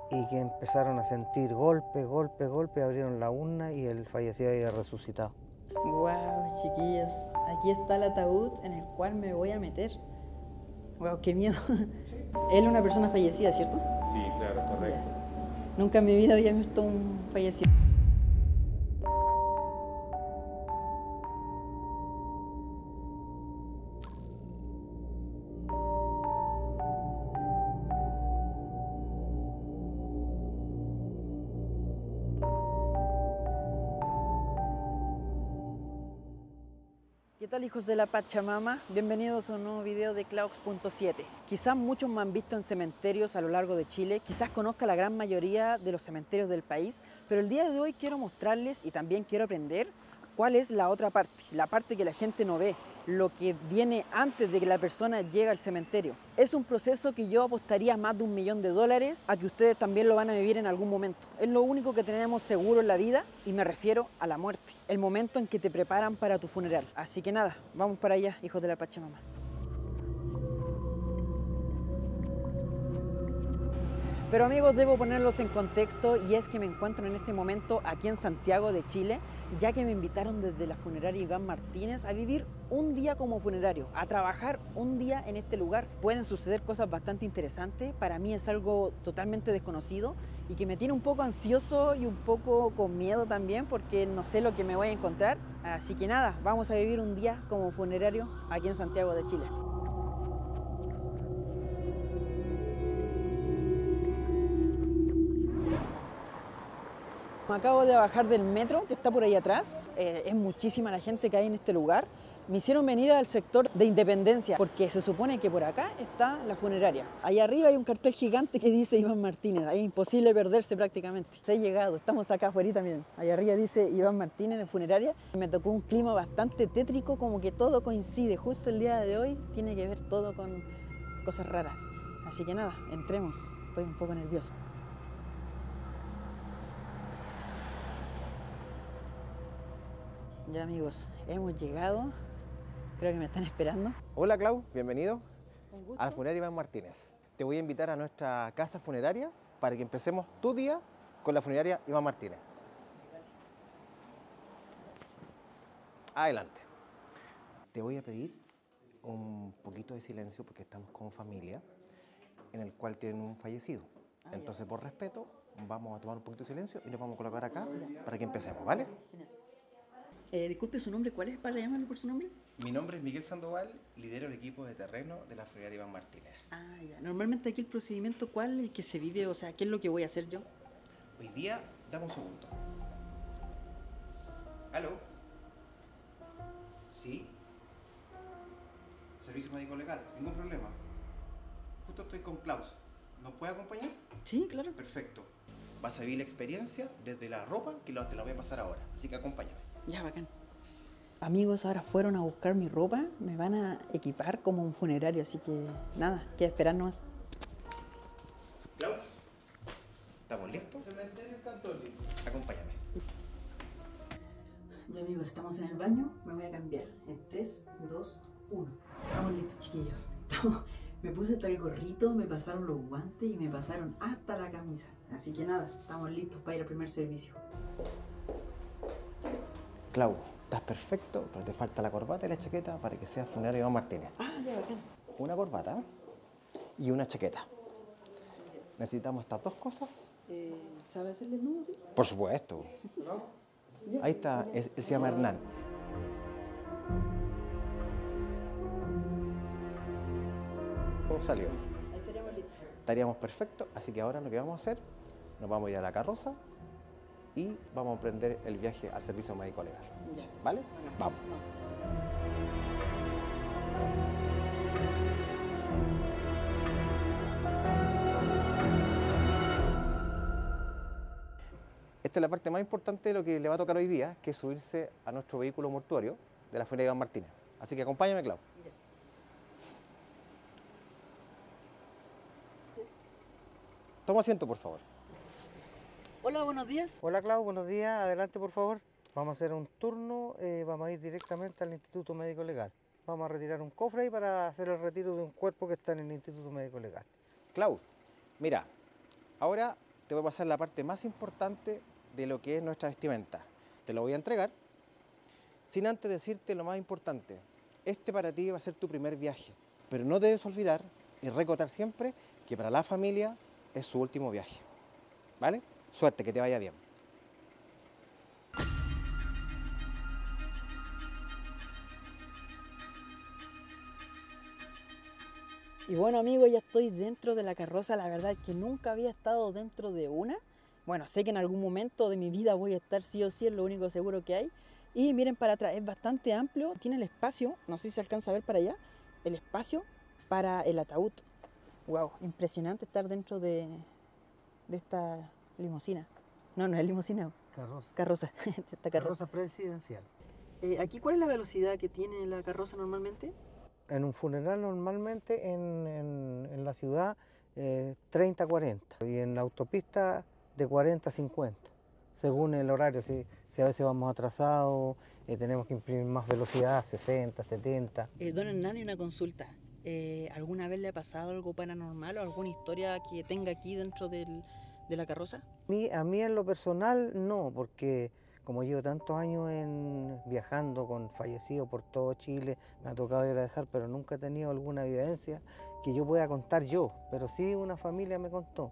y que empezaron a sentir golpes, golpes, golpes, abrieron la urna y el fallecido había resucitado. Wow, chiquillos, aquí está el ataúd en el cual me voy a meter. Wow, qué miedo. Él es una persona fallecida, ¿cierto? Sí, claro, correcto. Ya. Nunca en mi vida había visto un fallecido. ¿Qué tal, hijos de la Pachamama? Bienvenidos a un nuevo video de Claux.7. Quizás muchos me han visto en cementerios a lo largo de Chile, quizás conozca la gran mayoría de los cementerios del país, pero el día de hoy quiero mostrarles y también quiero aprender cuál es la otra parte, la parte que la gente no ve, lo que viene antes de que la persona llegue al cementerio. Es un proceso que yo apostaría más de $1 millón a que ustedes también lo van a vivir en algún momento. Es lo único que tenemos seguro en la vida y me refiero a la muerte, el momento en que te preparan para tu funeral. Así que nada, vamos para allá, hijos de la Pachamama. Pero amigos, debo ponerlos en contexto y es que me encuentro en este momento aquí en Santiago de Chile, ya que me invitaron desde la funeraria Iván Martínez a vivir un día como funerario, a trabajar un día en este lugar. Pueden suceder cosas bastante interesantes, para mí es algo totalmente desconocido y que me tiene un poco ansioso y un poco con miedo también porque no sé lo que me voy a encontrar. Así que nada, vamos a vivir un día como funerario aquí en Santiago de Chile. Me acabo de bajar del metro que está por ahí atrás. Es muchísima la gente que hay en este lugar. Me hicieron venir al sector de Independencia porque se supone que por acá está la funeraria. Ahí arriba hay un cartel gigante que dice Iván Martínez. Ahí es imposible perderse prácticamente. Se ha llegado, estamos acá afuera, miren. Ahí arriba dice Iván Martínez en funeraria. Me tocó un clima bastante tétrico, como que todo coincide. Justo el día de hoy tiene que ver todo con cosas raras. Así que nada, entremos. Estoy un poco nervioso. Ya amigos, hemos llegado. Creo que me están esperando. Hola Clau, bienvenido Un gusto. a la funeraria Iván Martínez. Te voy a invitar a nuestra casa funeraria para que empecemos tu día con la funeraria Iván Martínez. Adelante. Te voy a pedir un poquito de silencio porque estamos con familia en el cual tienen un fallecido. Entonces, por respeto, vamos a tomar un poquito de silencio y nos vamos a colocar acá para que empecemos, ¿vale? Disculpe su nombre, ¿cuál es para llamarlo por su nombre? Mi nombre es Miguel Sandoval, lidero el equipo de terreno de la funeraria Iván Martínez. Ah, ya. Normalmente aquí el procedimiento, ¿cuál es el que se vive? O sea, ¿qué es lo que voy a hacer yo? Hoy día, dame un segundo. ¿Aló? ¿Sí? Servicio médico legal, ningún problema. Justo estoy con Klaus. ¿Nos puede acompañar? Sí, claro. Perfecto. Vas a vivir la experiencia desde la ropa que te la voy a pasar ahora. Así que acompáñame. Ya, bacán. Amigos, ahora fueron a buscar mi ropa, me van a equipar como un funerario, así que nada, queda esperar nomás. Klaus, ¿estamos listos? Cementerio Católico. Acompáñame. Ya amigos, estamos en el baño, me voy a cambiar. En 3, 2, 1. Estamos listos, chiquillos. Me puse hasta el gorrito, me pasaron los guantes y me pasaron hasta la camisa. Así que nada, estamos listos para ir al primer servicio. Clau, estás perfecto, pero te falta la corbata y la chaqueta para que seas funerario Iván Martínez. Ah, ya, bacán. Una corbata y una chaqueta. Necesitamos estas dos cosas. ¿Sabe hacerle nudo, sí? Por supuesto. Ahí está, él se llama Hernán. ¿Cómo salió? Ahí estaríamos listos. Estaríamos perfectos, así que ahora lo que vamos a hacer, nos vamos a ir a la carroza y vamos a emprender el viaje al servicio médico legal. Ya. ¿Vale? Bacán. Vamos. Esta es la parte más importante de lo que le va a tocar hoy día, que es subirse a nuestro vehículo mortuorio de la funeraria Iván Martínez. Así que acompáñame, Clau. Ya. Toma asiento, por favor. Hola, buenos días. Hola Clau, buenos días, adelante por favor. Vamos a hacer un turno, vamos a ir directamente al Instituto Médico Legal. Vamos a retirar un cofre ahí para hacer el retiro de un cuerpo que está en el Instituto Médico Legal. Clau, mira, ahora te voy a pasar la parte más importante de lo que es nuestra vestimenta. Te lo voy a entregar, sin antes decirte lo más importante. Este para ti va a ser tu primer viaje, pero no debes olvidar y recordar siempre que para la familia es su último viaje. ¿Vale? Suerte, que te vaya bien. Y bueno amigos, ya estoy dentro de la carroza, la verdad es que nunca había estado dentro de una. Bueno, sé que en algún momento de mi vida voy a estar sí o sí, es lo único seguro que hay. Y miren para atrás, es bastante amplio, tiene el espacio, no sé si se alcanza a ver para allá, el espacio para el ataúd. Wow, impresionante estar dentro de esta limusina. No, no es limusina, Carroza. carroza, esta carroza. Carroza presidencial. ¿Aquí cuál es la velocidad que tiene la carroza normalmente? En un funeral normalmente en la ciudad 30-40 y en la autopista de 40-50, según el horario. Si a veces vamos atrasados, tenemos que imprimir más velocidad, 60, 70. Don Hernán, una consulta. ¿Alguna vez le ha pasado algo paranormal o alguna historia que tenga aquí dentro de la carroza? A mí en lo personal no, porque como llevo tantos años viajando con fallecidos por todo Chile, me ha tocado ir a dejar, pero nunca he tenido alguna vivencia que yo pueda contar yo. Pero sí una familia me contó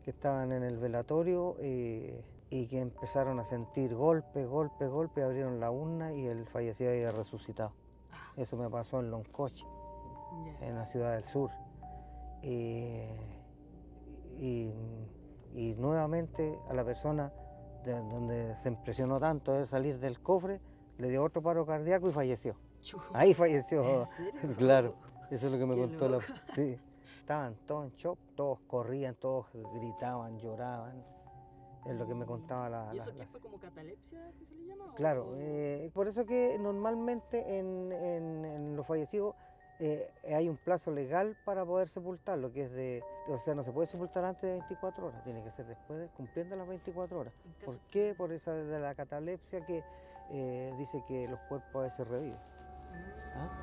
que estaban en el velatorio y que empezaron a sentir golpes, abrieron la urna y el fallecido había resucitado. Eso me pasó en Loncoche, en la ciudad del sur. Y nuevamente a la persona donde se impresionó tanto de salir del cofre, le dio otro paro cardíaco y falleció. Ahí falleció. ¿En serio? Claro, eso es lo que me Qué contó loco. Sí. Estaban todos en shock, todos corrían, todos gritaban, lloraban. Es lo que me contaba ¿Y eso qué fue como catalepsia que se le llama? Claro, por eso que normalmente en los fallecidos hay un plazo legal para poder sepultarlo, o sea, no se puede sepultar antes de 24 horas, tiene que ser después, cumpliendo las 24 horas. ¿Por qué? Por esa de la catalepsia que dice que los cuerpos a veces reviven. ¿Ah?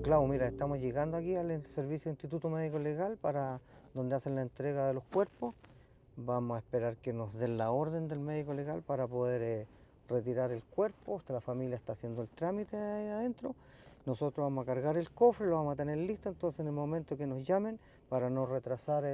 Claro, mira, estamos llegando aquí al servicio de Instituto Médico Legal para donde hacen la entrega de los cuerpos. Vamos a esperar que nos den la orden del médico legal para poder retirar el cuerpo. La familia está haciendo el trámite ahí adentro. Nosotros vamos a cargar el cofre, lo vamos a tener listo, entonces en el momento que nos llamen, para no retrasar,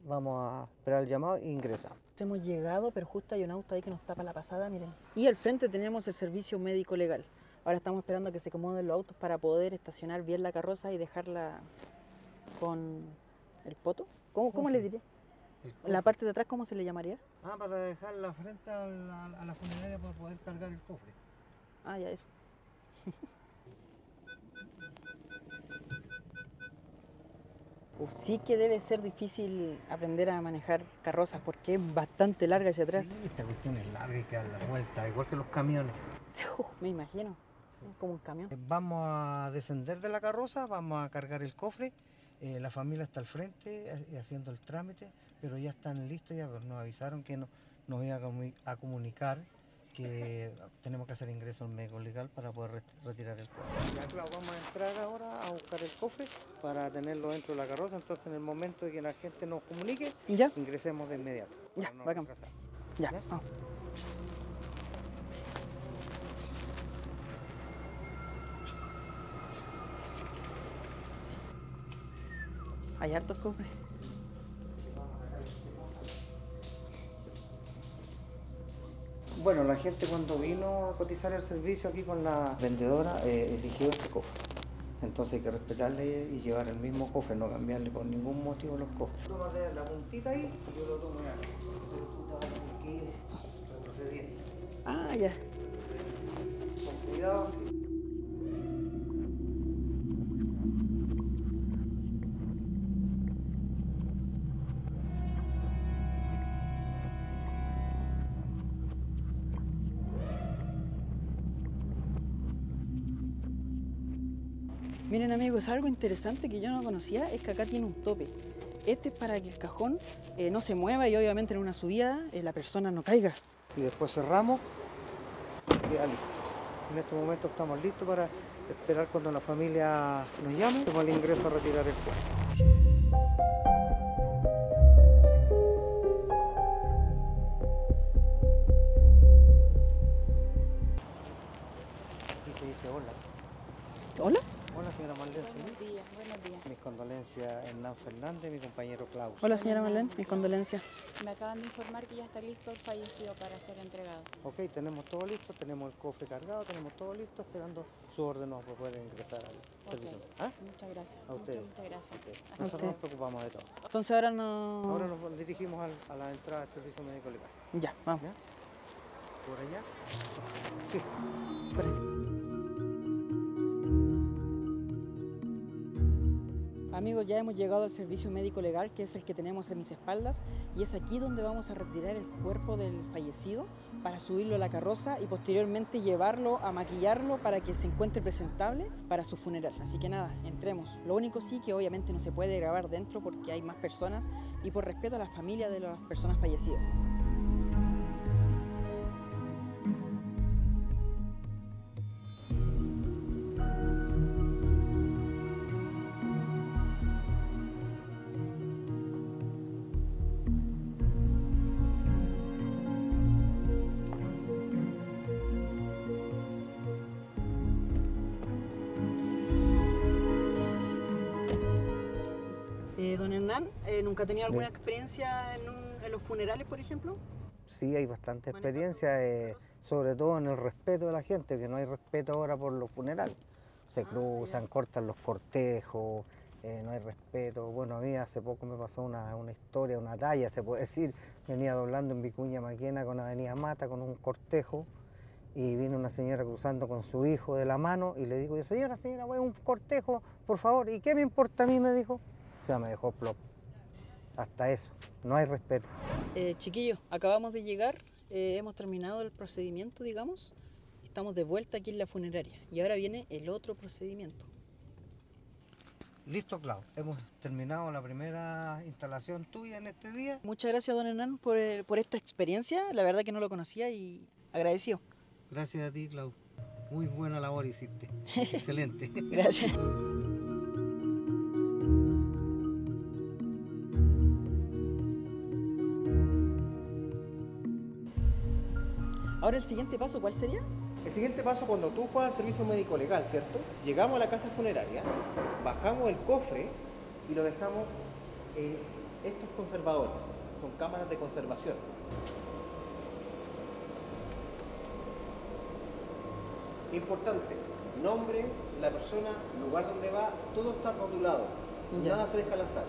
vamos a esperar el llamado e ingresamos. Hemos llegado, pero justo hay un auto ahí que nos tapa la pasada, miren. Y al frente tenemos el servicio médico legal. Ahora estamos esperando a que se acomoden los autos para poder estacionar bien la carroza y dejarla con el poto. ¿Cómo le diría? La parte de atrás, ¿cómo se le llamaría? Para dejarla frente a la funeraria para poder cargar el cofre. Ah, ya, eso. Sí que debe ser difícil aprender a manejar carrozas porque es bastante larga hacia atrás. Sí, esta cuestión es larga y que dar la vuelta, igual que los camiones. Me imagino, es como un camión. Vamos a descender de la carroza, vamos a cargar el cofre. La familia está al frente haciendo el trámite, pero ya están listos, ya nos avisaron que nos iba a comunicar que tenemos que hacer ingreso al médico legal para poder retirar el cofre. Ya, claro, vamos a entrar ahora a buscar el cofre para tenerlo dentro de la carroza, entonces en el momento de que la gente nos comunique, ¿Ya? ingresemos de inmediato. Ya, para no bacán. retrasar. Ya, ¿Ya? vamos. Hay hartos cofres. Bueno, la gente cuando vino a cotizar el servicio aquí con la vendedora eligió este cofre. Entonces hay que respetarle y llevar el mismo cofre, no cambiarle por ningún motivo los cofres. Tomas la puntita ahí y yo lo tomo acá. Entonces tú te vas a tener que ir retrocediendo. Ah, ya. Con cuidado, sí. Miren amigos, algo interesante que yo no conocía es que acá tiene un tope. Este es para que el cajón no se mueva y obviamente en una subida la persona no caiga. Y después cerramos y queda listo. En este momento estamos listos para esperar cuando la familia nos llame. Hacemos el ingreso a retirar el cuerpo. Y se dice hola. ¿Hola? Hola, señora Marlene. Buenos días, buenos días. Mis condolencias a Hernán Fernández y mi compañero Klaus. Hola señora Marlene, mis condolencias. Me acaban de informar que ya está listo el fallecido para ser entregado. Ok, tenemos todo listo, tenemos el cofre cargado, tenemos todo listo, esperando su orden para poder ingresar al servicio. ¿Ah? Muchas gracias. A ustedes. Muchas gracias. Ok. Nosotros nos preocupamos de todo. Entonces ahora no... Ahora nos dirigimos a la entrada del servicio médico legal. Ya, vamos. ¿Ya? ¿Por allá? Sí. Por ahí. Amigos, ya hemos llegado al servicio médico legal, que es el que tenemos a mis espaldas, y es aquí donde vamos a retirar el cuerpo del fallecido para subirlo a la carroza y posteriormente llevarlo a maquillarlo para que se encuentre presentable para su funeral. Así que nada, entremos. Lo único sí que obviamente no se puede grabar dentro porque hay más personas y por respeto a la familia de las personas fallecidas. Don Hernán, ¿nunca ha tenido alguna experiencia en los funerales, por ejemplo? Sí, hay bastante experiencia, sobre todo en el respeto de la gente, que no hay respeto ahora por los funerales. Se cruzan, cortan los cortejos, no hay respeto. Bueno, a mí hace poco me pasó una historia, una talla, se puede decir. Venía doblando en Vicuña Maquena con Avenida Mata, con un cortejo, y vino una señora cruzando con su hijo de la mano, y le digo, señora, voy a un cortejo, por favor. ¿Y qué me importa a mí?, me dijo. O sea, me dejó plop. Hasta eso, no hay respeto. Chiquillos, acabamos de llegar, hemos terminado el procedimiento, digamos. Estamos de vuelta aquí en la funeraria y ahora viene el otro procedimiento. Listo, Clau. Hemos terminado la primera instalación tuya en este día. Muchas gracias, don Hernán, por esta experiencia. La verdad que no lo conocía y agradecido. Gracias a ti, Clau. Muy buena labor hiciste. Excelente. Gracias. Ahora el siguiente paso, ¿cuál sería? El siguiente paso, cuando tú vas al servicio médico legal, ¿cierto? Llegamos a la casa funeraria, bajamos el cofre y lo dejamos en estos conservadores. Son cámaras de conservación. Importante, nombre, la persona, lugar donde va, todo está rotulado. Ya. Nada se deja al azar.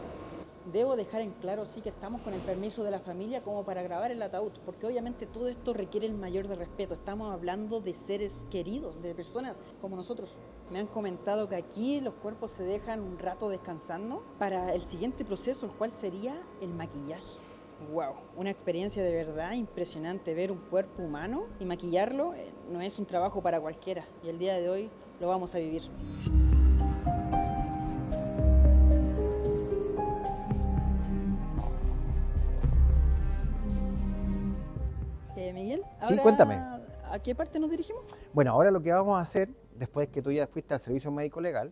Debo dejar en claro, sí, que estamos con el permiso de la familia como para grabar el ataúd, porque obviamente todo esto requiere el mayor de respeto. Estamos hablando de seres queridos, de personas como nosotros. Me han comentado que aquí los cuerpos se dejan un rato descansando para el siguiente proceso, el cual sería el maquillaje. ¡Wow! Una experiencia de verdad impresionante. Ver un cuerpo humano y maquillarlo no es un trabajo para cualquiera, y el día de hoy lo vamos a vivir. Miguel, Sí, cuéntame. ¿A qué parte nos dirigimos? Bueno, ahora lo que vamos a hacer, después que tú ya fuiste al servicio médico legal,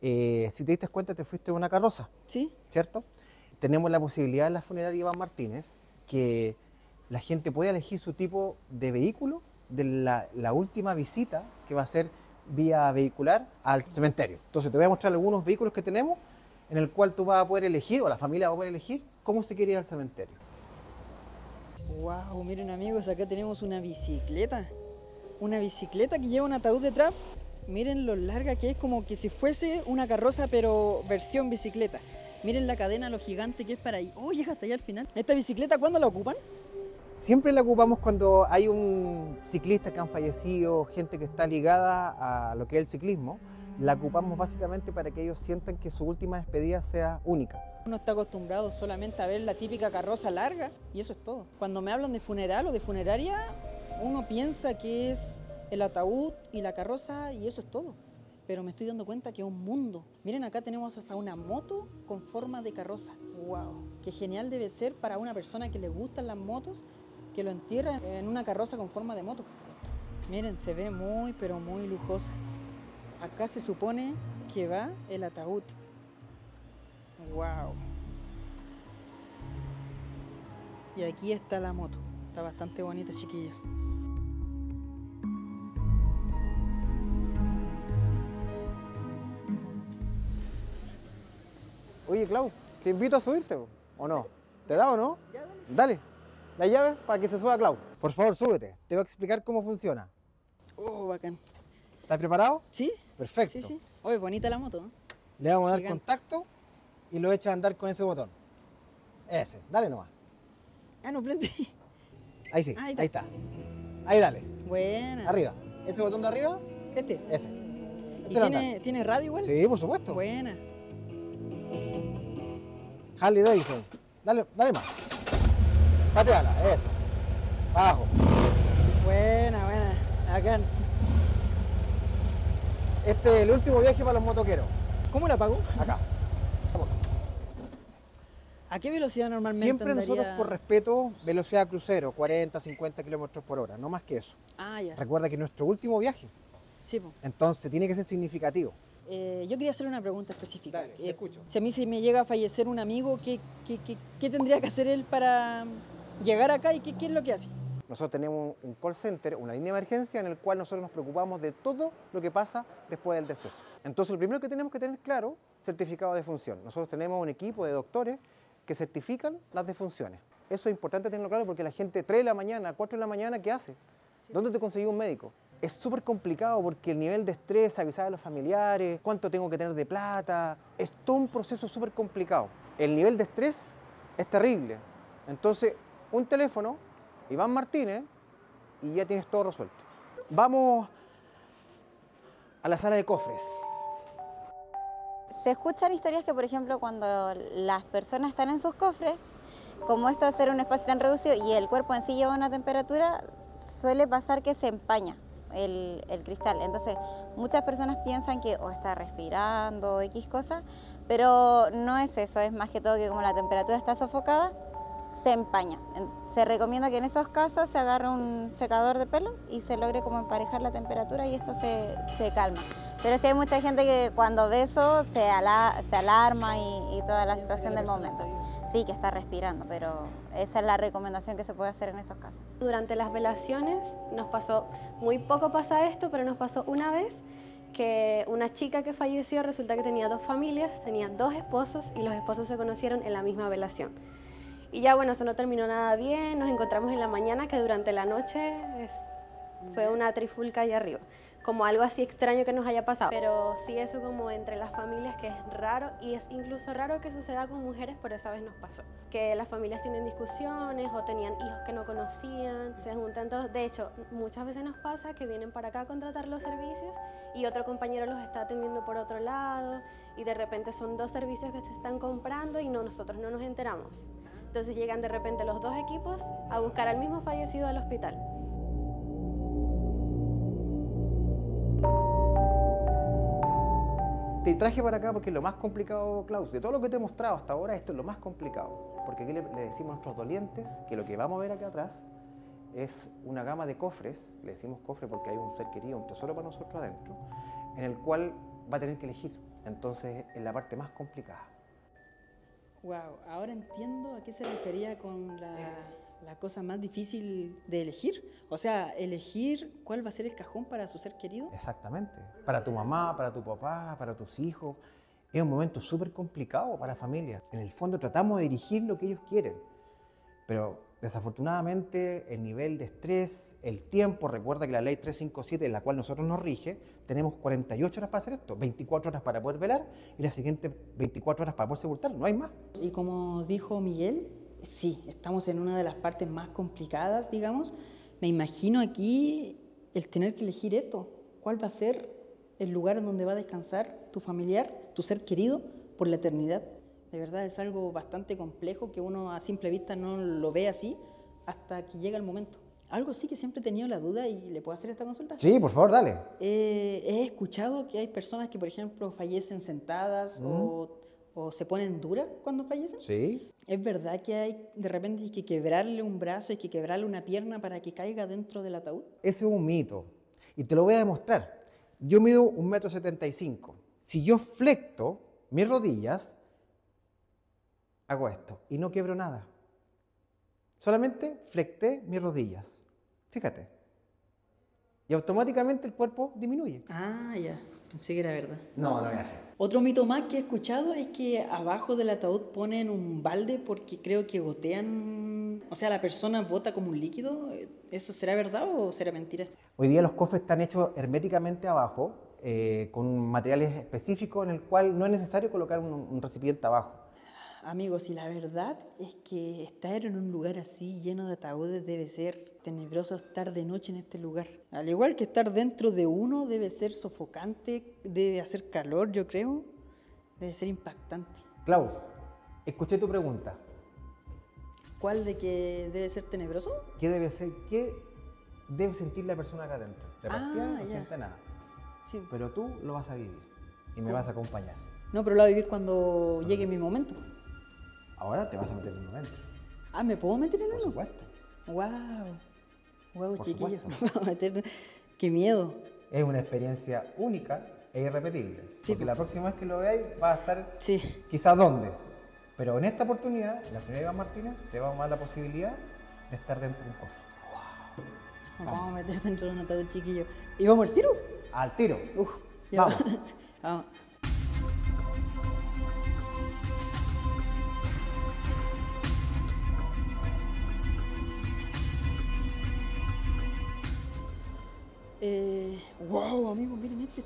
si te diste cuenta, te fuiste en una carroza, Sí. ¿cierto? Tenemos la posibilidad en la funeraria Iván Martínez que la gente pueda elegir su tipo de vehículo de la última visita que va a ser vía vehicular al cementerio. Entonces te voy a mostrar algunos vehículos que tenemos en el cual tú vas a poder elegir, o la familia va a poder elegir, cómo se quiere ir al cementerio. Wow, miren amigos, acá tenemos una bicicleta. Una bicicleta que lleva un ataúd detrás. Miren lo larga que es, como que si fuese una carroza, pero versión bicicleta. Miren la cadena, lo gigante que es para ahí. Oh, llega hasta allá al final. ¿Esta bicicleta cuándo la ocupan? Siempre la ocupamos cuando hay un ciclista que han fallecido, gente que está ligada a lo que es el ciclismo. La ocupamos básicamente para que ellos sientan que su última despedida sea única. Uno está acostumbrado solamente a ver la típica carroza larga y eso es todo. Cuando me hablan de funeral o de funeraria, uno piensa que es el ataúd y la carroza y eso es todo. pero me estoy dando cuenta que es un mundo. Miren, acá tenemos hasta una moto con forma de carroza. ¡Wow! Qué genial debe ser para una persona que le gustan las motos, que lo entierra en una carroza con forma de moto. Miren, se ve muy, pero muy lujosa. Acá se supone que va el ataúd. ¡Wow! Y aquí está la moto. Está bastante bonita, chiquillos. Oye, Clau, te invito a subirte, ¿o no? ¿Te da o no? Dale, la llave para que se suba Clau. Por favor, súbete. Te voy a explicar cómo funciona. ¡Oh, bacán! ¿Estás preparado? ¿Sí? Perfecto. Sí, sí. Oye, bonita la moto, ¿eh? Le vamos a dar Gigante. contacto y lo echa a andar con ese botón. Ese, dale nomás. Ah, no prende. Ahí sí, Ahí ahí está. está. Ahí dale, Buena. arriba. Ese botón de arriba, Este. ese. ¿Y Échalo a andar. tiene radio igual? Sí, por supuesto. Buena. Harley Davidson. Dale, dale más. Pateala, eso. Abajo. Buena, buena. Bacán. Este es el último viaje para los motoqueros. ¿Cómo la pago? Acá. ¿A qué velocidad normalmente Siempre andaría? nosotros por respeto, velocidad crucero, 40, 50 kilómetros por hora, no más que eso. Ah, ya. Recuerda que es nuestro último viaje, Sí, po. entonces tiene que ser significativo. Yo quería hacer una pregunta específica. Dale, te escucho. Si a mí se me llega a fallecer un amigo, ¿qué tendría que hacer él para llegar acá y qué es lo que hace? Nosotros tenemos un call center, una línea de emergencia en el cual nosotros nos preocupamos de todo lo que pasa después del deceso. Entonces lo primero que tenemos que tener claro, certificado de defunción. Nosotros tenemos un equipo de doctores que certifican las defunciones. Eso es importante tenerlo claro porque la gente 3 de la mañana, 4 de la mañana, ¿qué hace? ¿Dónde te conseguí un médico? Es súper complicado porque el nivel de estrés, avisar a los familiares, cuánto tengo que tener de plata, es todo un proceso súper complicado. El nivel de estrés es terrible. Entonces, un teléfono, Iván Martínez, y ya tienes todo resuelto. Vamos a la sala de cofres. Se escuchan historias que, por ejemplo, cuando las personas están en sus cofres, como esto de ser un espacio tan reducido y el cuerpo en sí lleva una temperatura, suele pasar que se empaña el cristal. Entonces, muchas personas piensan que o está respirando o X cosa, pero no es eso, es más que todo que como la temperatura está sofocada, se empaña. Se recomienda que en esos casos se agarre un secador de pelo y se logre como emparejar la temperatura y esto se calma. Pero sí hay mucha gente que cuando ve eso se alarma y toda la situación del momento. Sí, que está respirando, pero esa es la recomendación que se puede hacer en esos casos. Durante las velaciones nos pasó, muy poco pasa esto, pero nos pasó una vez que una chica que falleció resulta que tenía 2 familias, tenía 2 esposos y los esposos se conocieron en la misma velación. Y ya bueno, eso no terminó nada bien, nos encontramos en la mañana que durante la noche fue una trifulca allá arriba, como algo así extraño que nos haya pasado. Pero sí eso como entre las familias que es raro y es incluso raro que suceda con mujeres, pero esa vez nos pasó. Que las familias tienen discusiones o tenían hijos que no conocían, se juntan todos. De hecho, muchas veces nos pasa que vienen para acá a contratar los servicios y otro compañero los está atendiendo por otro lado y de repente son 2 servicios que se están comprando y nosotros no nos enteramos. Entonces llegan de repente los 2 equipos a buscar al mismo fallecido al hospital. Te traje para acá porque es lo más complicado, Klaus. De todo lo que te he mostrado hasta ahora, esto es lo más complicado. Porque aquí le decimos a nuestros dolientes que lo que vamos a ver acá atrás es una gama de cofres, le decimos cofre porque hay un ser querido, un tesoro para nosotros adentro, en el cual va a tener que elegir. Entonces, es la parte más complicada. Wow, ahora entiendo a qué se refería con la cosa más difícil de elegir. O sea, elegir cuál va a ser el cajón para su ser querido. Exactamente. Para tu mamá, para tu papá, para tus hijos. Es un momento súper complicado para la familia. En el fondo tratamos de dirigir lo que ellos quieren. Pero desafortunadamente el nivel de estrés, el tiempo, recuerda que la ley 357, en la cual nosotros nos rige, tenemos 48 horas para hacer esto, 24 horas para poder velar y las siguientes 24 horas para poder sepultar, no hay más. Y como dijo Miguel, sí, estamos en una de las partes más complicadas, digamos. Me imagino aquí el tener que elegir esto. ¿Cuál va a ser el lugar en donde va a descansar tu familiar, tu ser querido, por la eternidad? De verdad es algo bastante complejo que uno a simple vista no lo ve así hasta que llega el momento. Algo sí que siempre he tenido la duda y le puedo hacer esta consulta. Sí, por favor, dale. He escuchado que hay personas que, por ejemplo, fallecen sentadas o se ponen duras cuando fallecen. Sí. ¿Es verdad que hay, de repente hay que quebrarle un brazo, hay que quebrarle una pierna para que caiga dentro del ataúd? Ese es un mito. Y te lo voy a demostrar. Yo mido 1,75 m. Si yo flecto mis rodillas, hago esto y no quiebro nada. Solamente flecté mis rodillas. Fíjate. Y automáticamente el cuerpo disminuye. Ah, ya. Pensé que era verdad. No, no es así. Otro mito más que he escuchado es que abajo del ataúd ponen un balde porque creo que gotean, o sea, la persona bota como un líquido. ¿Eso será verdad o será mentira? Hoy día los cofres están hechos herméticamente abajo, con materiales específicos en el cual no es necesario colocar un recipiente abajo. Amigos, y la verdad es que estar en un lugar así lleno de ataúdes debe ser tenebroso. Estar de noche en este lugar. Al igual que estar dentro de uno debe ser sofocante, debe hacer calor, yo creo. Debe ser impactante. Klaus, escuché tu pregunta. ¿Cuál de que debe ser tenebroso? ¿Qué debe sentir la persona acá adentro? De partida no ya. siente nada. Sí. Pero tú lo vas a vivir y me vas a acompañar. No, pero lo voy a vivir cuando llegue mi momento. Ahora te vas a meter en uno adentro. Ah, ¿me puedo meter en Por uno? supuesto. Wow, Por chiquillos. supuesto. Me voy a meter. Qué miedo. Es una experiencia única e irrepetible. Sí, Porque la próxima vez que lo veáis va a estar Sí. quizás dónde. Pero en esta oportunidad, la señora Iván Martínez te va a dar la posibilidad de estar dentro de un cofre. Nos vamos a meter dentro de un ataúd, chiquillo. ¿Y vamos al tiro? Al tiro. Ya Vamos. Vamos. Wow, amigos, miren este,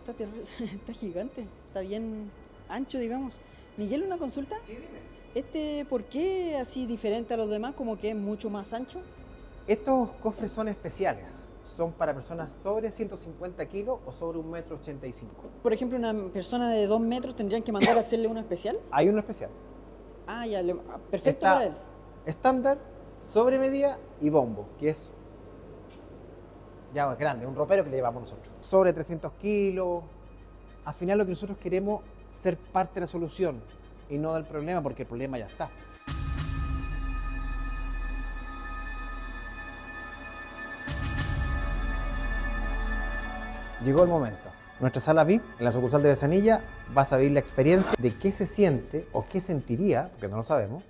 está gigante, está bien ancho, digamos. Miguel, una consulta. Sí, dime. Este, ¿por qué así diferente a los demás? Como que es mucho más ancho. Estos cofres son especiales. Son para personas sobre 150 kilos o sobre 1,85 m. Por ejemplo, una persona de 2 metros tendrían que mandar a hacerle uno especial. Hay uno especial. Ah, ya, perfecto Está para él. estándar, sobre medida y bombo, que es ya más grande, un ropero que le llevamos nosotros. Sobre 300 kilos. Al final lo que nosotros queremos es ser parte de la solución y no del problema, porque el problema ya está. Llegó el momento. Nuestra sala VIP, en la sucursal de Besanilla, vas a vivir la experiencia de qué se siente o qué sentiría, porque no lo sabemos,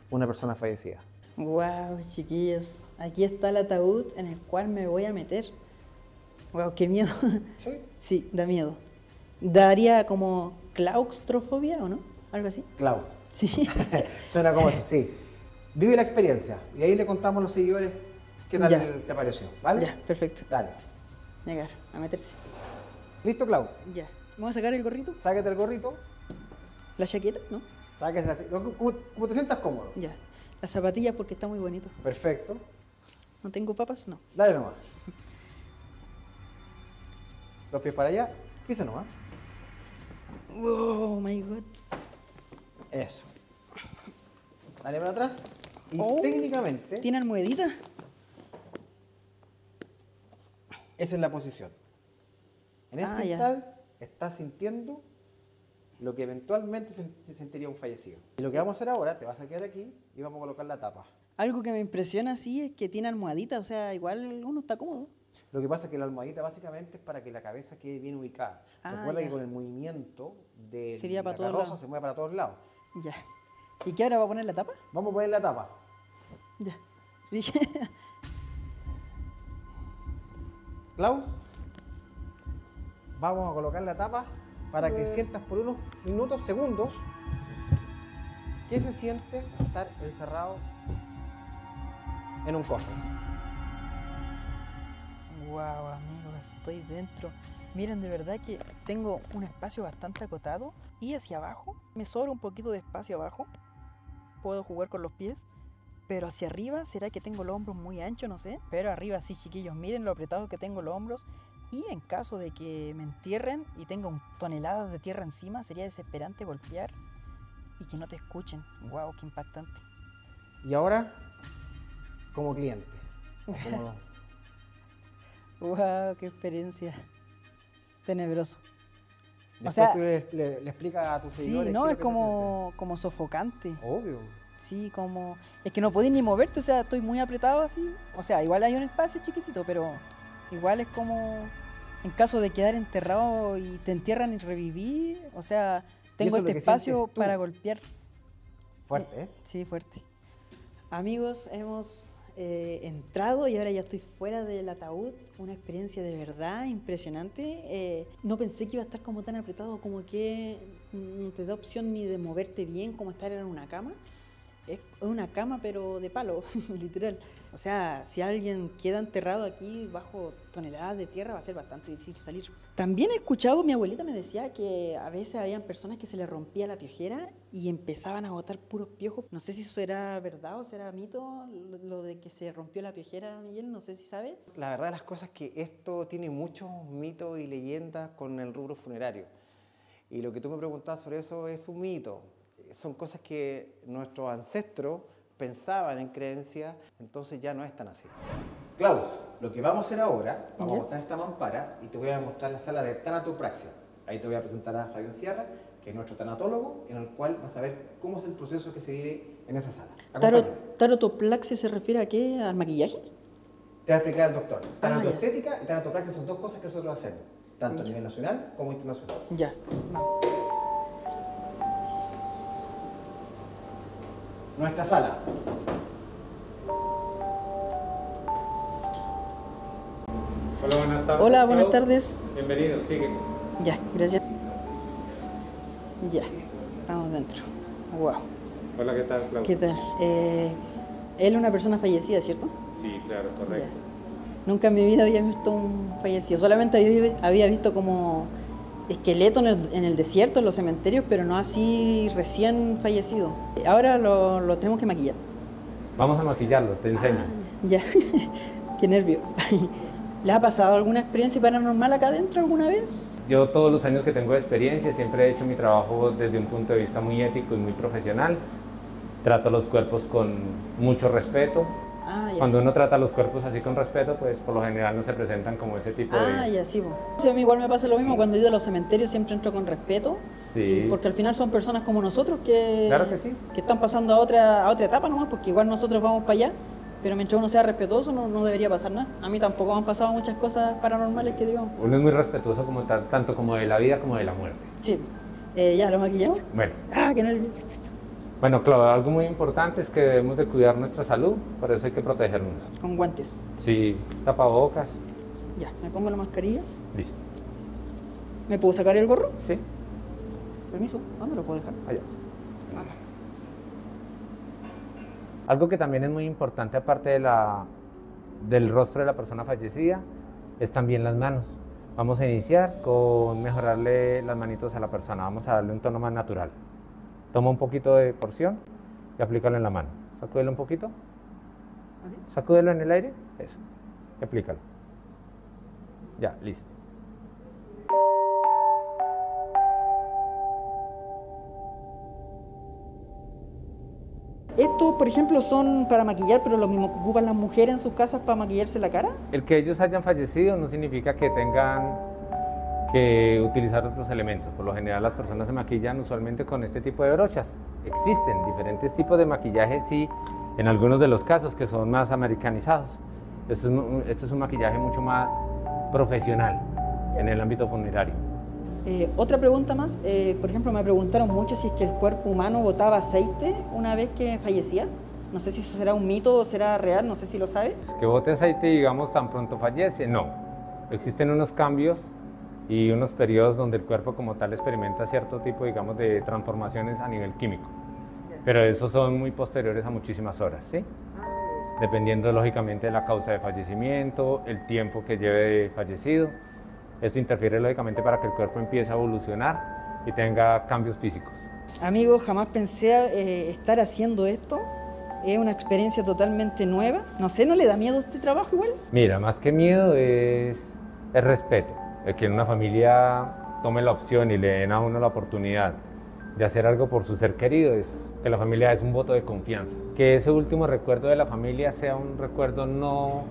una persona fallecida. Wow, chiquillos, aquí está el ataúd en el cual me voy a meter. Wow, qué miedo. ¿Sí? Sí, da miedo. ¿Daría como claustrofobia o no? ¿Algo así? Klaus. Sí. Suena como eso, sí. Vive la experiencia y ahí le contamos a los seguidores qué tal Ya. te pareció, ¿vale? Ya, perfecto. Dale. Llegar, a meterse. ¿Listo, Klaus? Ya. ¿Vamos a sacar el gorrito? Sáquete el gorrito, ¿La chaqueta? ¿No? sáquese como te sientas cómodo. Ya. Las zapatillas porque está muy bonito. Perfecto. ¿No tengo papas? No. Dale nomás. Los pies para allá, pisa nomás. Oh my god. Eso. Dale para atrás. Y Oh. técnicamente, ¿Tiene almohadita? esa es la posición. En este Ah, ya. instante, estás sintiendo lo que eventualmente se sentiría un fallecido. Y lo que vamos a hacer ahora, te vas a quedar aquí y vamos a colocar la tapa. Algo que me impresiona así es que tiene almohadita, o sea, igual uno está cómodo. Lo que pasa es que la almohadita básicamente es para que la cabeza quede bien ubicada. Ah, Recuerda ya. que con el movimiento de Sería para la todos carroza lados. se mueve para todos lados. Ya. ¿Y qué ahora va a poner la tapa? Vamos a poner la tapa. Ya. Klaus, vamos a colocar la tapa para que sientas por unos minutos, segundos, qué se siente estar encerrado en un cofre. Wow, amigos, estoy dentro. Miren, de verdad que tengo un espacio bastante acotado y hacia abajo me sobra un poquito de espacio abajo. Puedo jugar con los pies, pero hacia arriba, ¿será que tengo los hombros muy anchos? No sé. Pero arriba sí, chiquillos, miren lo apretado que tengo los hombros. Y en caso de que me entierren y tenga toneladas de tierra encima, sería desesperante golpear y que no te escuchen. Wow, qué impactante. Y ahora, como cliente, como ¡Wow! ¡Qué experiencia! Tenebroso. Después sea, tú le explicas a tus Sí, seguidores no, qué es lo que se siente. como sofocante. Obvio. Sí, como... Es que no podés ni moverte, o sea, estoy muy apretado así. O sea, igual hay un espacio chiquitito, pero igual es como... En caso de quedar enterrado y te entierran y reviví, o sea, tengo eso es lo este que espacio sientes tú. para golpear. Fuerte, ¿eh? Sí, fuerte. Amigos, hemos entrado y ahora ya estoy fuera del ataúd. Una experiencia de verdad impresionante. No pensé que iba a estar como tan apretado, como que no te da opción ni de moverte bien, como estar en una cama. Es una cama pero de palo, literal. O sea, si alguien queda enterrado aquí bajo toneladas de tierra va a ser bastante difícil salir. También he escuchado, mi abuelita me decía que a veces habían personas que se les rompía la piojera y empezaban a botar puros piojos. No sé si eso era verdad o será mito, lo de que se rompió la piojera, Miguel, no sé si sabes. La verdad de las cosas es que esto tiene muchos mitos y leyendas con el rubro funerario. Y lo que tú me preguntabas sobre eso es un mito. Son cosas que nuestros ancestros pensaban en creencias, entonces ya no es tan así. Klaus, lo que vamos a hacer ahora, vamos a pasar esta mampara y te voy a mostrar la sala de tanatopraxia. Ahí te voy a presentar a Fabián Sierra, que es nuestro tanatólogo, en el cual vas a ver cómo es el proceso que se vive en esa sala. Acompáñame. ¿Tarotoplaxia se refiere a qué? ¿Al maquillaje? Te va a explicar el doctor. ya. Tanatoestética y tanatopraxia son dos cosas que nosotros hacemos, tanto a nivel nacional como internacional. Ya, vamos. Nuestra sala. Hola, buenas tardes. Hola, buenas Clau. tardes. Bienvenido, sigue. Ya, gracias. Ya, estamos dentro. Wow. Hola, ¿qué tal, Clau? ¿Qué tal? Él es una persona fallecida, ¿cierto? Sí, claro, correcto. Ya. Nunca en mi vida había visto un fallecido. Solamente había visto como esqueleto en el desierto, en los cementerios, pero no así recién fallecido. Ahora lo tenemos que maquillar. Vamos a maquillarlo, te enseño. Ya, qué nervio. ¿Le ha pasado alguna experiencia paranormal acá adentro alguna vez? Yo todos los años que tengo de experiencia siempre he hecho mi trabajo desde un punto de vista muy ético y muy profesional. Trato los cuerpos con mucho respeto. Ya. Cuando uno trata los cuerpos así con respeto, pues por lo general no se presentan como ese tipo de... Ya, sí. Sí, a mí igual me pasa lo mismo, cuando he ido a los cementerios siempre entro con respeto, Sí. y porque al final son personas como nosotros que, Claro que sí. que están pasando a otra etapa nomás, porque igual nosotros vamos para allá, pero mientras uno sea respetuoso no debería pasar nada. A mí tampoco me han pasado muchas cosas paranormales que digo. Uno es muy respetuoso como tal, tanto como de la vida como de la muerte. Sí. ¿Ya lo maquillamos? Bueno. Qué nervio. Bueno, claro, algo muy importante es que debemos de cuidar nuestra salud, por eso hay que protegernos. Con guantes. Sí, tapabocas, Ya, me pongo la mascarilla. listo. ¿Me puedo sacar el gorro? Sí, Permiso, ¿dónde lo puedo dejar? allá. Acá. Algo que también es muy importante aparte del rostro de la persona fallecida es también las manos. Vamos a iniciar con mejorarle las manitos a la persona, vamos a darle un tono más natural. Toma un poquito de porción y aplícalo en la mano. Sacúdelo un poquito, sacúdelo en el aire, eso, y aplícalo. Ya, listo. Estos, por ejemplo, son para maquillar, pero lo mismo que ocupan las mujeres en sus casas para maquillarse la cara. El que ellos hayan fallecido no significa que tengan que utilizar otros elementos. Por lo general las personas se maquillan usualmente con este tipo de brochas. Existen diferentes tipos de maquillaje, sí, en algunos de los casos que son más americanizados. Este es un maquillaje mucho más profesional en el ámbito funerario. Otra pregunta más, por ejemplo, me preguntaron mucho si es que el cuerpo humano botaba aceite una vez que fallecía. No sé si eso será un mito o será real, no sé si lo sabe. ¿Es que bote aceite, digamos, tan pronto fallece? No. Existen unos cambios y unos periodos donde el cuerpo como tal experimenta cierto tipo, digamos, de transformaciones a nivel químico. Pero esos son muy posteriores a muchísimas horas, ¿sí? Dependiendo, lógicamente, de la causa de fallecimiento, el tiempo que lleve de fallecido. Eso interfiere, lógicamente, para que el cuerpo empiece a evolucionar y tenga cambios físicos. Amigo, jamás pensé estar haciendo esto. Es una experiencia totalmente nueva. No sé, ¿no le da miedo este trabajo igual? Mira, más que miedo es respeto. El que una familia tome la opción y le den a uno la oportunidad de hacer algo por su ser querido, es que la familia es un voto de confianza. Que ese último recuerdo de la familia sea un recuerdo no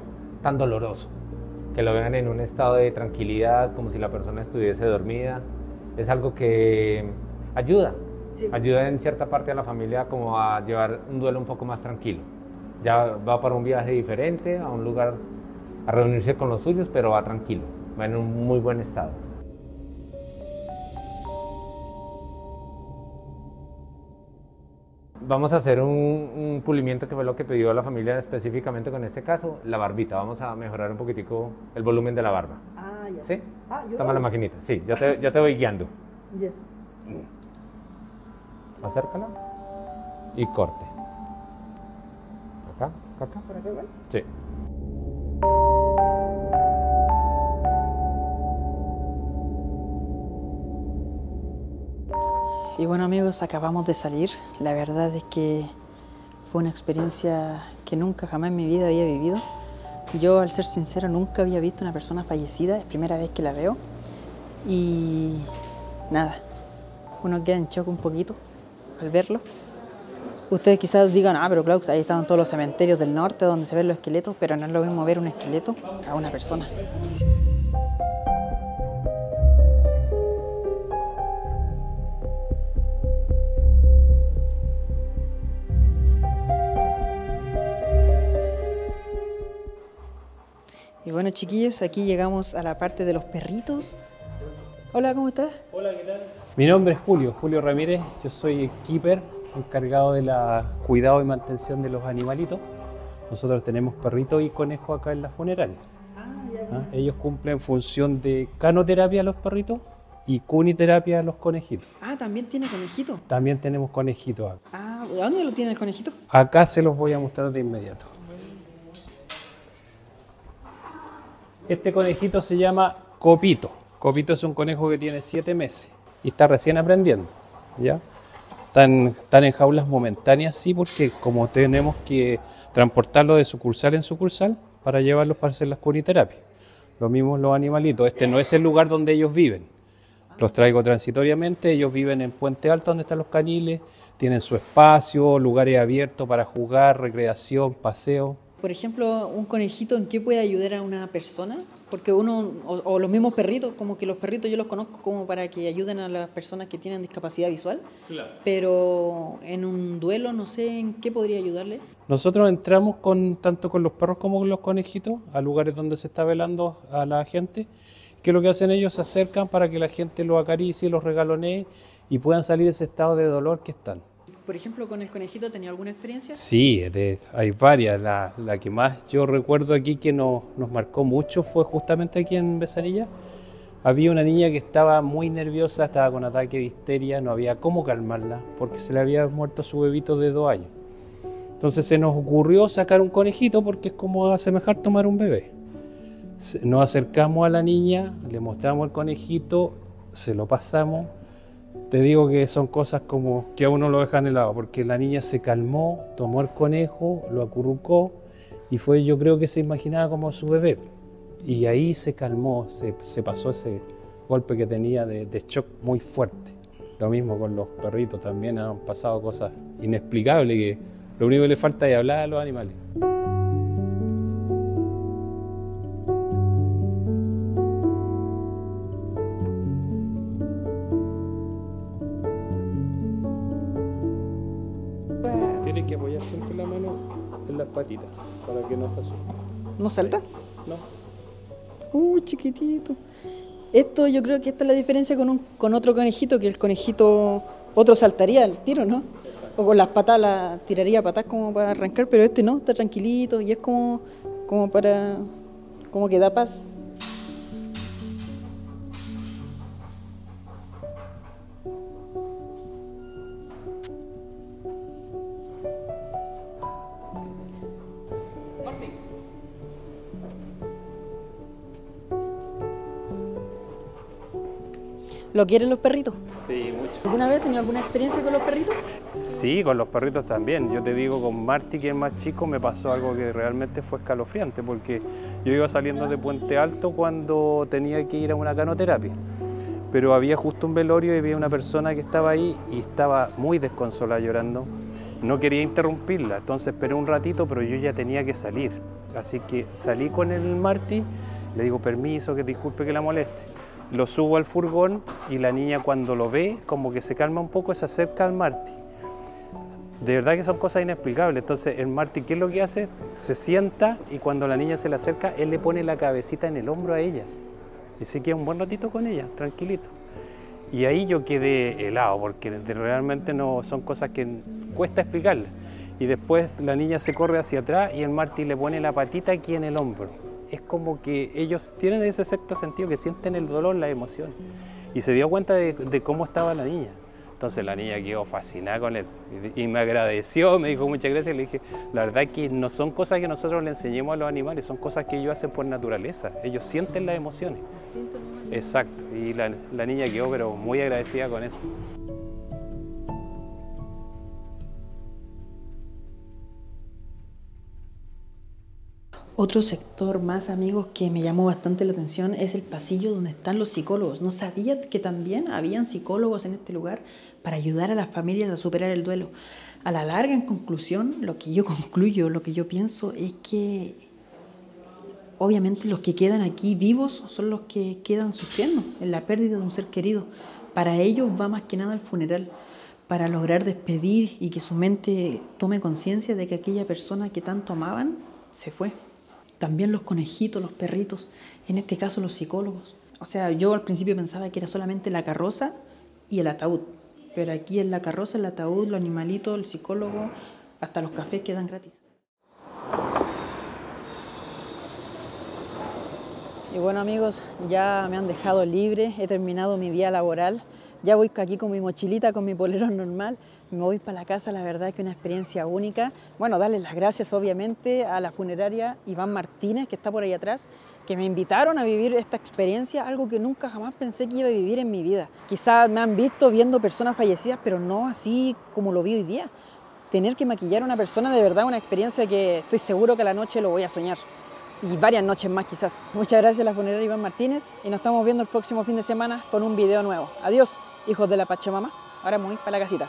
tan doloroso, que lo vean en un estado de tranquilidad, como si la persona estuviese dormida. Es algo que ayuda, ayuda en cierta parte a la familia como a llevar un duelo un poco más tranquilo. Ya va para un viaje diferente, a un lugar a reunirse con los suyos, pero va tranquilo, va en un muy buen estado. Vamos a hacer un pulimiento que fue lo que pidió la familia específicamente con este caso, la barbita. Vamos a mejorar un poquitico el volumen de la barba. Ah, ya. ¿Sí? Ah, yo Toma la maquinita. Sí, yo te voy guiando. Ya. Acércala y corte. Acá, acá. ¿Por acá igual? Sí. Y bueno amigos, acabamos de salir. La verdad es que fue una experiencia que nunca jamás en mi vida había vivido. Yo, al ser sincero, nunca había visto una persona fallecida, es primera vez que la veo. Y nada, uno queda en shock un poquito al verlo. Ustedes quizás digan, ah, pero Klaus, ahí estaban todos los cementerios del norte donde se ven los esqueletos, pero no es lo mismo ver un esqueleto a una persona. Y bueno, chiquillos, aquí llegamos a la parte de los perritos. Hola, ¿cómo estás? Hola, ¿qué tal? Mi nombre es Julio Ramírez, yo soy keeper, encargado de la cuidado y mantención de los animalitos. Nosotros tenemos perritos y conejos acá en la funeraria. Ellos cumplen función de canoterapia a los perritos y cuniterapia a los conejitos. Ah, ¿también tiene conejito? También tenemos conejitos acá. Ah, ¿dónde lo tiene el conejito? Acá se los voy a mostrar de inmediato. Este conejito se llama Copito. Copito es un conejo que tiene 7 meses y está recién aprendiendo, ¿ya? Están en jaulas momentáneas, sí, porque como tenemos que transportarlo de sucursal en sucursal para llevarlos para hacer las cuniterapias. Lo mismo los animalitos. Este no es el lugar donde ellos viven. Los traigo transitoriamente. Ellos viven en Puente Alto, donde están los caniles. Tienen su espacio, lugares abiertos para jugar, recreación, paseo. Por ejemplo, un conejito, ¿en qué puede ayudar a una persona? Porque uno, o los mismos perritos, como que los perritos yo los conozco como para que ayuden a las personas que tienen discapacidad visual. Claro. Pero en un duelo, no sé en qué podría ayudarle. Nosotros entramos tanto con los perros como con los conejitos a lugares donde se está velando a la gente, que lo que hacen ellos se acercan para que la gente los acaricie, los regalonee y puedan salir de ese estado de dolor que están. Por ejemplo, ¿con el conejito tenía alguna experiencia? Sí, hay varias. La que más yo recuerdo aquí que nos marcó mucho fue justamente aquí en Besanilla. Había una niña que estaba muy nerviosa, estaba con ataque de histeria, no había cómo calmarla porque se le había muerto su bebito de 2 años. Entonces se nos ocurrió sacar un conejito porque es como asemejar tomar un bebé. Nos acercamos a la niña, le mostramos el conejito, se lo pasamos. Te digo que son cosas como que a uno lo dejan helado, porque la niña se calmó, tomó el conejo, lo acurrucó y fue, yo creo que se imaginaba como su bebé. Y ahí se calmó, se pasó ese golpe que tenía de shock muy fuerte. Lo mismo con los perritos, también han pasado cosas inexplicables que lo único que le falta es hablar a los animales. Tiene que apoyar siempre la mano en las patitas para que no se asuste. ¿No salta? No. Chiquitito. Esto, yo creo que esta es la diferencia con otro conejito, que el conejito, otro saltaría al tiro, ¿no? O con las patas, tiraría patas como para arrancar, pero este no, está tranquilito y es como que da paz. ¿Lo quieren los perritos? Sí, mucho. ¿Alguna vez has tenido alguna experiencia con los perritos? Sí, con los perritos también. Yo te digo, con Marty, que es más chico, me pasó algo que realmente fue escalofriante, porque yo iba saliendo de Puente Alto cuando tenía que ir a una canoterapia. Pero había justo un velorio y había una persona que estaba ahí y estaba muy desconsolada llorando. No quería interrumpirla, entonces esperé un ratito, pero yo ya tenía que salir. Así que salí con el Marty Le digo, permiso, que disculpe que la moleste. Lo subo al furgón y la niña cuando lo ve, como que se calma un poco, se acerca al Marty. De verdad que son cosas inexplicables. Entonces el Marty, ¿qué es lo que hace? Se sienta y cuando la niña se le acerca, él le pone la cabecita en el hombro a ella. Y se queda un buen ratito con ella, tranquilito. Y ahí yo quedé helado, porque realmente no son cosas que cuesta explicarlas. Y después la niña se corre hacia atrás y el Marty le pone la patita aquí en el hombro. Es como que ellos tienen ese sexto sentido, que sienten el dolor, la emoción. Y se dio cuenta de cómo estaba la niña. Entonces la niña quedó fascinada con él y me agradeció, me dijo muchas gracias. Y le dije, la verdad que no son cosas que nosotros le enseñemos a los animales, son cosas que ellos hacen por naturaleza. Ellos sienten las emociones. Exacto. Y la niña quedó pero muy agradecida con eso. Otro sector más, amigos, que me llamó bastante la atención es el pasillo donde están los psicólogos. No sabía que también habían psicólogos en este lugar para ayudar a las familias a superar el duelo. A la larga, en conclusión, lo que yo concluyo, lo que yo pienso es que obviamente los que quedan aquí vivos son los que quedan sufriendo en la pérdida de un ser querido. Para ellos va más que nada el funeral, para lograr despedir y que su mente tome conciencia de que aquella persona que tanto amaban se fue. También los conejitos, los perritos, en este caso los psicólogos. O sea, yo al principio pensaba que era solamente la carroza y el ataúd, pero aquí en la carroza, el ataúd, los animalitos, el psicólogo, hasta los cafés quedan gratis. Y bueno, amigos, ya me han dejado libre, he terminado mi día laboral. Ya voy aquí con mi mochilita, con mi polerón normal, me voy para la casa. La verdad es que una experiencia única. Bueno, darles las gracias obviamente a la funeraria Iván Martínez, que está por ahí atrás, que me invitaron a vivir esta experiencia, algo que nunca jamás pensé que iba a vivir en mi vida. Quizás me han visto viendo personas fallecidas, pero no así como lo vi hoy día. Tener que maquillar a una persona, de verdad, una experiencia que estoy seguro que a la noche lo voy a soñar. Y varias noches más quizás. Muchas gracias a la funeraria Iván Martínez y nos estamos viendo el próximo fin de semana con un video nuevo. Adiós, hijos de la Pachamama. Ahora me voy para la casita.